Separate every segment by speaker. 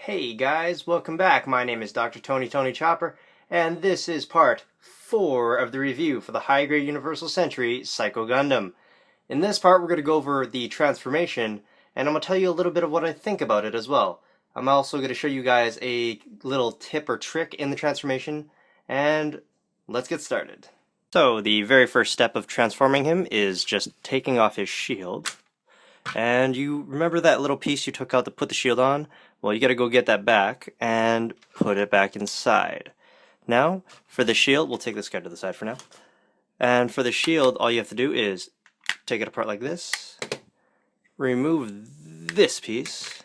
Speaker 1: Hey guys, welcome back. My name is Dr. Tony Chopper, and this is part 4 of the review for the high-grade Universal Century Psycho Gundam. In this part, we're going to go over the transformation, and I'm going to tell you a little bit of what I think about it as well. I'm also going to show you guys a little tip or trick in the transformation, and let's get started. So, the very first step of transforming him is just taking off his shield. And you remember that little piece you took out to put the shield on? Well, you gotta go get that back and put it back inside. Now, for the shield, we'll take this guy to the side for now. And for the shield, all you have to do is take it apart like this, remove this piece,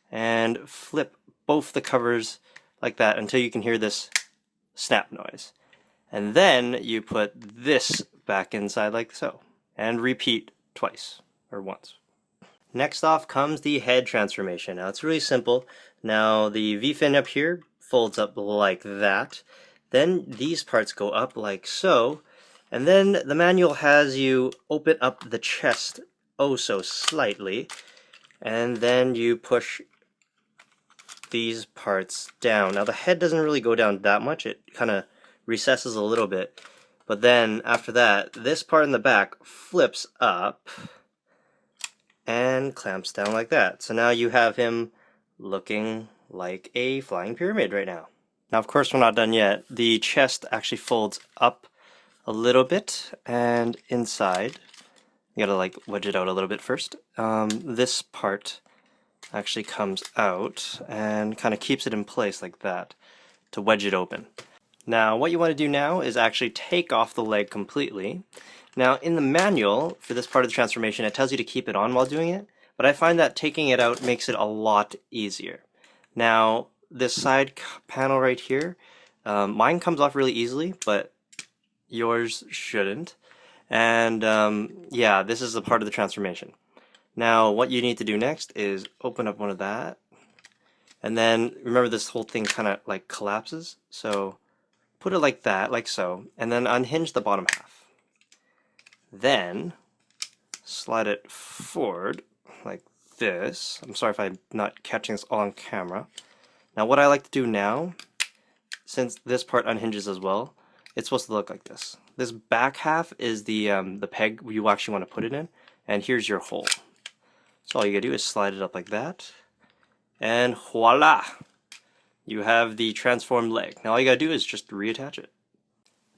Speaker 1: and flip both the covers like that until you can hear this snap noise. And then you put this back inside like so, and repeat twice, or once. Next off comes the head transformation. Now it's really simple. Now the V-fin up here folds up like that. Then these parts go up like so. And then the manual has you open up the chest oh so slightly. And then you push these parts down. Now the head doesn't really go down that much. It kind of recesses a little bit. But then after that, this part in the back flips up and clamps down like that. So now you have him looking like a flying pyramid right now. Now of course we're not done yet. The chest actually folds up a little bit and inside. You gotta like wedge it out a little bit first. This part actually comes out and kind of keeps it in place like that to wedge it open. Now what you want to do now is actually take off the leg completely. Now in the manual for this part of the transformation it tells you to keep it on while doing it, but I find that taking it out makes it a lot easier. Now this side panel right here, mine comes off really easily, but yours shouldn't. And yeah, this is the part of the transformation. Now what you need to do next is open up one of that, and then remember this whole thing kind of like collapses, so put it like that, like so, and then unhinge the bottom half. Then slide it forward like this. I'm sorry if I'm not catching this all on camera. Now what I like to do now, since this part unhinges as well, it's supposed to look like this. This back half is the peg you actually want to put it in, and here's your hole. So all you gotta do is slide it up like that, and voila! You have the transformed leg. Now all you gotta do is just reattach it.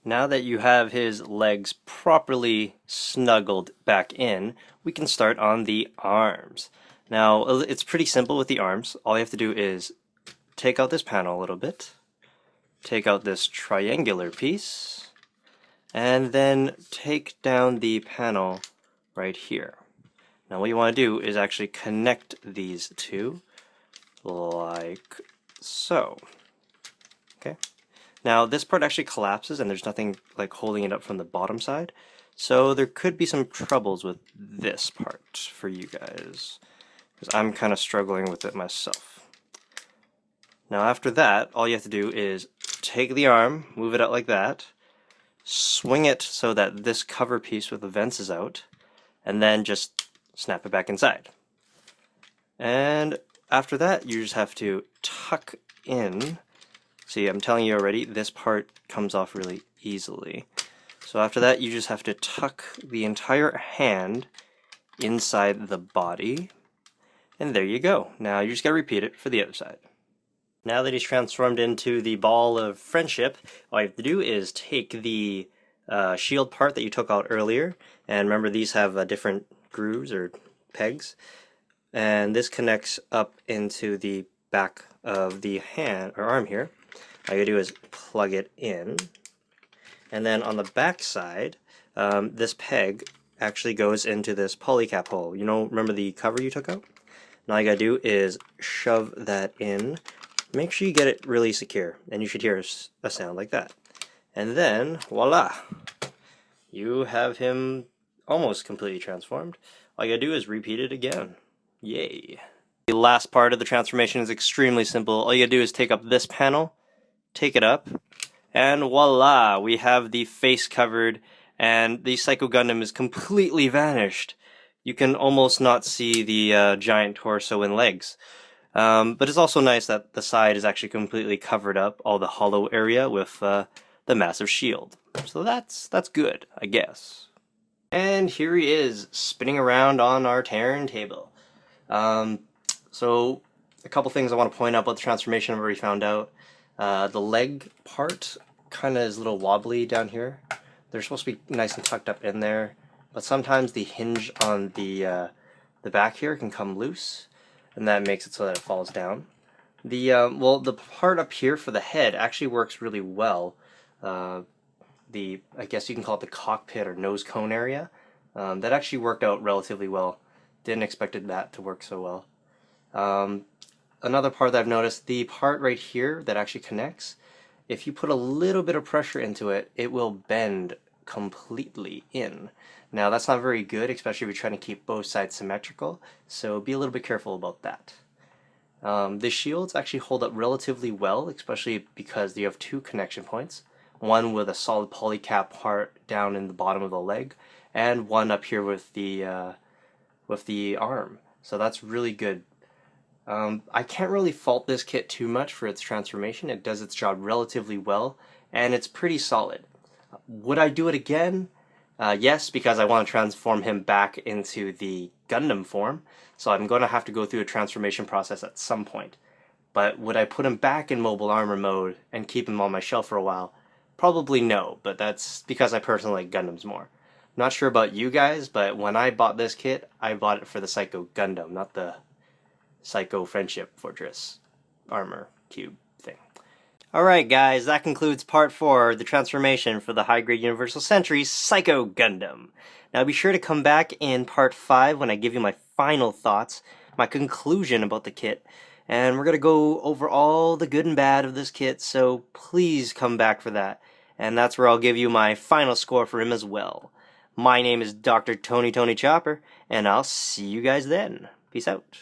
Speaker 1: Now that you have his legs properly snuggled back in, we can start on the arms. Now, it's pretty simple with the arms. All you have to do is take out this panel a little bit, take out this triangular piece, and then take down the panel right here. Now what you want to do is actually connect these two like so. Okay. Now this part actually collapses and there's nothing like holding it up from the bottom side, so there could be some troubles with this part for you guys, because I'm kind of struggling with it myself. Now after that, all you have to do is take the arm, move it out like that, swing it so that this cover piece with the vents is out, and then just snap it back inside. And after that, you just have to tuck in. See, I'm telling you already, this part comes off really easily. So after that, you just have to tuck the entire hand inside the body, and there you go. Now you just gotta repeat it for the other side. Now that he's transformed into the ball of friendship, all you have to do is take the shield part that you took out earlier, and remember these have different grooves or pegs, and this connects up into the back of the hand or arm here. All you do is plug it in, and then on the back side, this peg actually goes into this polycap hole. You know, remember the cover you took out? Now all you gotta do is shove that in. Make sure you get it really secure, and you should hear a sound like that. And then, voila! You have him almost completely transformed. All you gotta do is repeat it again. Yay! The last part of the transformation is extremely simple. All you gotta do is take up this panel, take it up, and voila! We have the face covered, and the Psycho Gundam is completely vanished. You can almost not see the giant torso and legs. But it's also nice that the side is actually completely covered up, all the hollow area, with the massive shield. So that's good, I guess. And here he is, spinning around on our turntable. So a couple things I want to point out about the transformation I've already found out. The leg part kind of is a little wobbly down here. They're supposed to be nice and tucked up in there, but sometimes the hinge on the back here can come loose, and that makes it so that it falls down. Well, the part up here for the head actually works really well. I guess you can call it the cockpit or nose cone area. That actually worked out relatively well. Didn't expect that to work so well. Another part that I've noticed, the part right here that actually connects, if you put a little bit of pressure into it, it will bend completely in. Now that's not very good, especially if you're trying to keep both sides symmetrical, so be a little bit careful about that. The shields actually hold up relatively well, especially because you have two connection points. One with a solid polycap part down in the bottom of the leg, and one up here with the arm. So that's really good. I can't really fault this kit too much for its transformation. It does its job relatively well, and it's pretty solid. Would I do it again? Yes, because I want to transform him back into the Gundam form, so I'm going to have to go through a transformation process at some point. But would I put him back in mobile armor mode and keep him on my shelf for a while? Probably no, but that's because I personally like Gundams more. Not sure about you guys, but when I bought this kit, I bought it for the Psycho Gundam, not the Psycho Friendship Fortress armor cube thing. Alright guys, that concludes part 4, the transformation for the high-grade Universal Sentry Psycho Gundam. Now be sure to come back in part 5 when I give you my final thoughts, my conclusion about the kit, and we're going to go over all the good and bad of this kit, so please come back for that. And that's where I'll give you my final score for him as well. My name is Dr. Tony Chopper, and I'll see you guys then. Peace out.